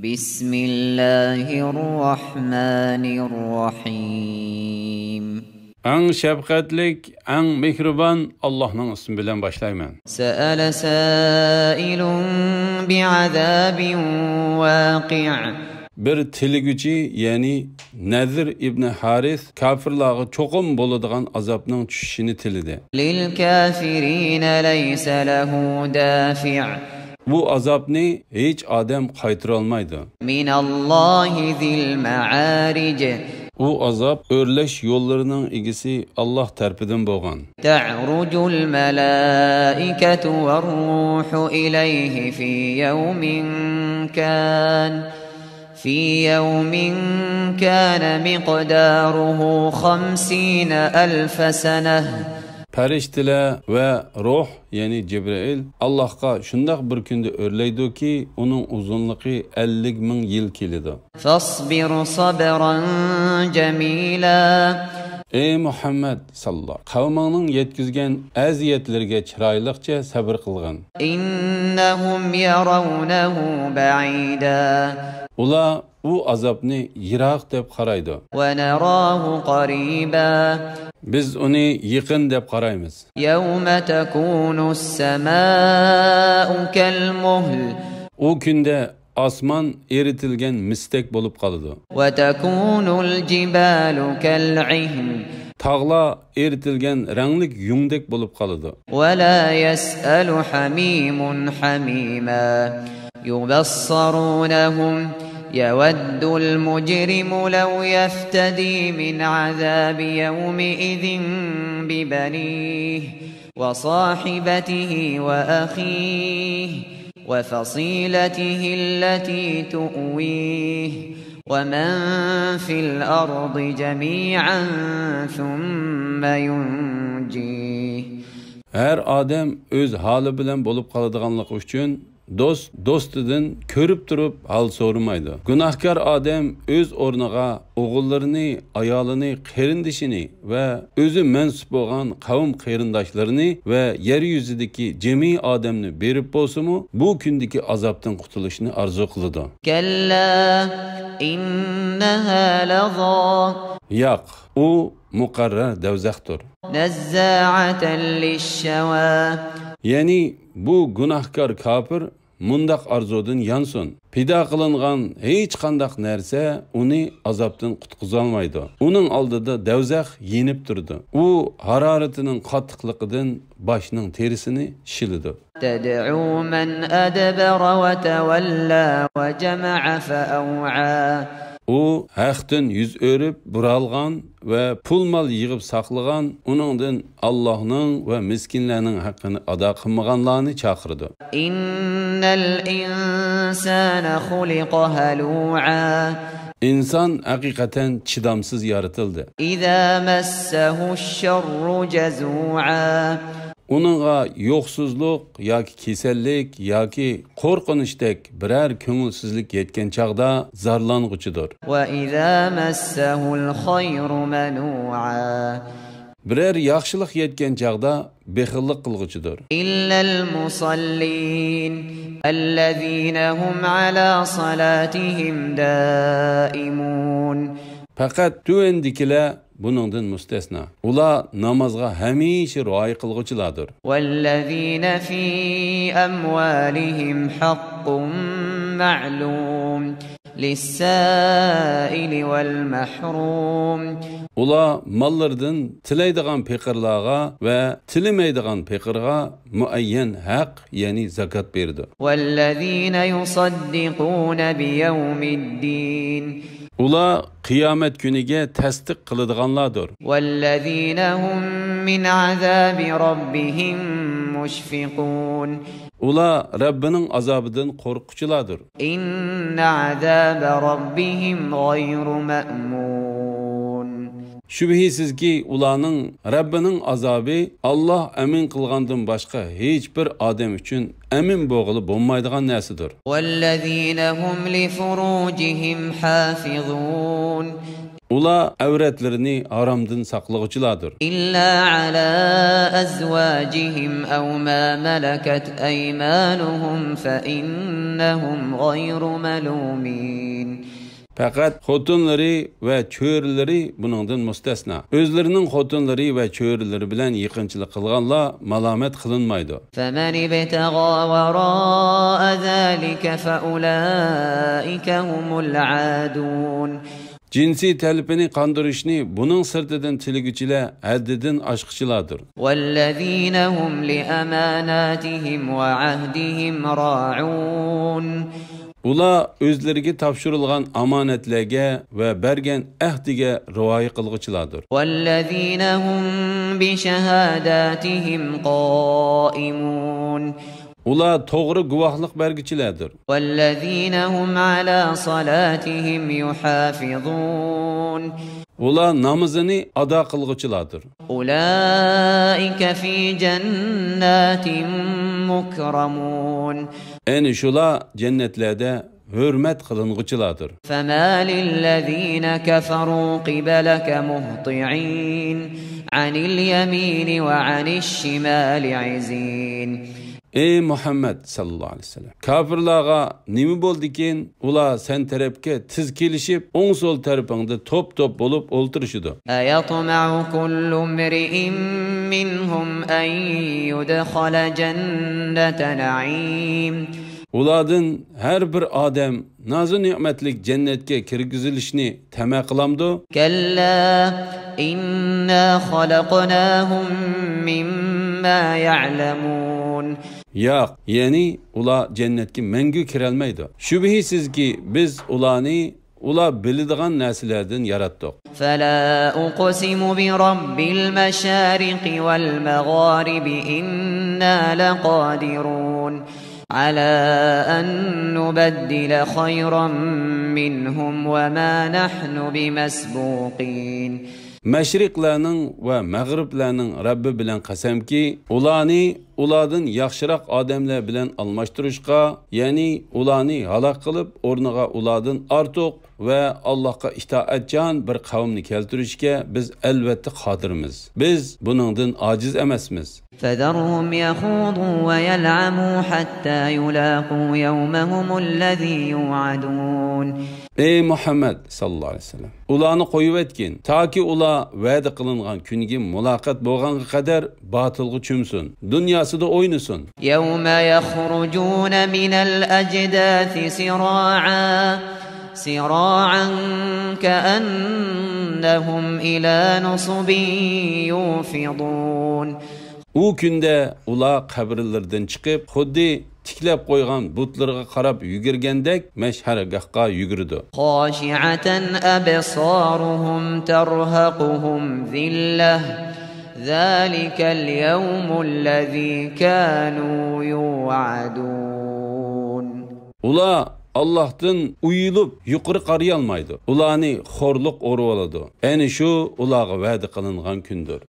Bismillahirrahmanirrahim. Ang şefkatlik, ang mehriban Allah'ın ismi bilen başlayman. Sa'ala sa'ilun bi'azabin waqi'. Bir tiligücü yani Nazir ibn Haris kafirlağı çoğum boladigan azabning tushishini tilidi. Lil kafirina laysa lahu dafi'. Bu azabni hiç adam qaytara olmaydi. Minallahi zil ma'arij. Bu azap örleş yollarının egisi Allah tarafından bo'lgan. Ta'rujul malaikatu var ruhu ilayhi fi yawmin kan miqdaruhu 50,000 sene. Periştiler ve ruh yani Cibril Allah'a şundak bir günde örleydi ki onun uzunluğu 50,000 yıl kilidir. Fasbir sabran cemila. Ey Muhammed sallallahu kavminin yetkizgen eziyetlerge çıraylıkça sabır kılgın. İnnehum yarawnehu ba'ida. Ula bu azabni yirak deb qaraydı. Ve narahu qariba. Biz onu yaqin deb qaraymiz. Yawma takunus semaa'u kelmuhl. O günde asman eritilgen mistek bolup qalıdı. Ve takunul cibalu kel'ihn. Tağla eritilgen ranglik yungdek bolup qalıdı. Ve la yes'alu hamimun hamima. Yubassarunahum. يود المجرم لو يفتدي من عذاب يومئذ ببنيه وصاحبته وأخيه وفصيلته التي تؤويه ومن في الأرض جميعا ثم ينجيه. Her adam öz hali bilen bolup qalıdığanlık üçün dostidan ko'rib turib hal so'ramaydi. Gunohkor odam o'z o'rniga o'g'illarini, ayolini, qarindishini va o'zi mansub bo'lgan qavm qarindoshlarini va yer yuzidagi jami odamni berib bo'lsa-mu, bu kundagi azobdan qutulishni orzu qiladi. Kalla innaha laza. Yo'q, u muqarrar davzaxdir. Nazza'atan lish-shawa. Ya'ni bu gunohkor kafir mundaq arzudan yansın. Pida qilingan hech qandaq narsa uni azobdan qutqizolmaydi. Uning oldida davzax yenib turdi. U haroratining qattiqligidan boshning terisini shilidi. Tad'u man adbara wa tawalla wa jama'a fa'aw'a. U haqdan yüz örüp buralgan ve pul mal yığıp saklagan, onundan Allah'ның ve miskinlerinin hakkını ada qılmaganlarını çağırdı. İnnel insana khuliqa halu'a. İnsan hakikaten çidamsız yaratıldı. İza massahu'ş-şerru cezu'a. Onunğa yoksuzluk yoki kasallik yoki qo'rqinishdek biror ko'ngilsizlik yetgan chaqda zarlang'uchidir. Va iza massahul khayru manu'a. Biror yaxshilik yetgan chaqda bexillik qilg'uchidir. Illal musallin allazina hum ala salatihim daimun. Faqat tuendikilar buningdan mustasno. Ular namozga hamisha rioya qilguvchilardir. Vallazina fi amwalihim haqqun ma'lum lis-sa'ili vel mahrum. Ular mallardan tilaydigan peqirlarga va tilamaydigan peqirga muayyan haq, ya'ni zakat berdi. Vallazina yusaddiquna biyawmiddin. Ular qiyomat kuniga tasdiq qiladiganlardir. Vallazina hum min azabi robbihim mushfiqun. Ular Rabbining azobidan qo'rquvchilardir. Inna azabe robbihim g'ayru ma'mun. Shubhisizki ularning Rabbining azobi Allah amin qilgandan boshqa hech bir odam uchun amin bo'g'ili bo'lmaydigan narsadir. Vallazina hum li furujihim hafizun. Ula avretlerini haramdan saklagıcılardır. İlla ala azvacihim ev ma malakat eymanuhum fe innehum gayru melumin. Fakat xotunları ve çöğürleri bunundan müstesna. Özlerinin xotunları ve çöğürleri bilen yıkınçılık kılganla malamet kılınmaydı. فَمَنِ ابْتَغَى وَرَاءَ ذَٰلِكَ فَأُولَٰئِكَ هُمُ الْعَادُونَ. Cinsi telpini kandırışını bunun sırtıdan tilgüçüle haddidin aşkçılardır. وَالَّذ۪ينَ هُمْ لِأَمَانَاتِهِمْ وَعَهْدِهِمْ رَاعُونَ. Ula özlerine tapşırılgan amanetlerge ve bergen ehdige rivayı kılgıçılardır. وَالَّذ۪ينَ هُمْ بِشَهَادَاتِهِمْ قَائِمُونَ. Ula doğru guvahlık bergiçilerdir. وَالَّذ۪ينَ هُمْ عَلَى صَلَاتِهِمْ يُحَافِظُونَ. Ula namazını ada kılgıçılardır. أُولَٰئِكَ ف۪ي جَنَّاتٍ مُكْرَمُونَ. En şula cennetlerde hürmet kılınğıçılardır. فَمَا لِلَّذ۪ينَ كَفَرُوا قِبَلَكَ مُهْطِعِينَ عَنِ الْيَم۪ينِ وَعَنِ الشِّمَالِ عِز۪ينَ. Ey Muhammed sallallahu aleyhi ve sellem. Kafirlağa nimi boldikin ula sen terepke tiz kelişip on sol terpinde top top bolup olturuşudu. أَيَطْمَعُ كُلُّ امْرِئٍ مِّنْهُمْ أَنْ يُدْخَلَ جَنَّةَ نَعِيمٍ. Uladın her bir adem nazı nimetlik cennetke kirgizilişini teme kılamdı. كَلَّا إِنَّا خَلَقْنَاهُمْ مِمَّا يَعْلَمُونَ. Yok, yani ula cennetki mengü kirelmeydi. Şübihisiz ki biz ula bildiğin nesillerden yarattık. فَلَا أُقْسِمُ بِرَبِّ الْمَشَارِقِ وَالْمَغَارِبِ إِنَّا لَقَادِرُونَ عَلَى أَنْ نُبَدِّلَ خَيْرًا مِّنْهُمْ وَمَا نَحْنُ بِمَسْبُوقِينَ. Meşriklerinin ve mağriblerinin Rabbi bilen qasamki, uladın yaxşıraq adamlar bilen almashtırışqa, yani ulanı halak kılıp, ornağa uladın artıq ve Allah'a itaatcan bir kavmni keltirishga biz elbette qadirmiz. Biz buningdan aciz emasmiz. فَذَرْهُمْ يَخُوضُوا وَيَلْعَبُوا حَتَّى يُلَاقُوا يَوْمَهُمُ الَّذ۪ي يُوعَدُونَ. Ey Muhammed sallallahu aleyhi ve sellem. Ulanı koyup etkin. Ta ki ula vədi kılıngan künge mulakat boğanğa kadar batılgı çümsün. Dünyası da oynusun. يَوْمَ يَخْرُجُونَ مِنَ الْأَجْدَاثِ سِرَاعًا كَأَنَّهُمْ إِلَى نُصُبٍ يُوفِضُونَ. O günde ula kabirlerden çıkıp xuddi tiklep koygan butlarga qarab yugurgandek meşhargahga yugurdi. خَاشِعَةً أَبْصَارُهُمْ تَرْهَقُهُمْ ذِلَّةٌ ذَلِكَ الْيَوْمُ الَّذ۪ي كَانُوا يُوعَدُونَ. Ula Allah'tan uyulup yukarı qarayalmaydı. Ulanı xorluq oru oladı. Eni şu ulağa vədi kılıngan kündür.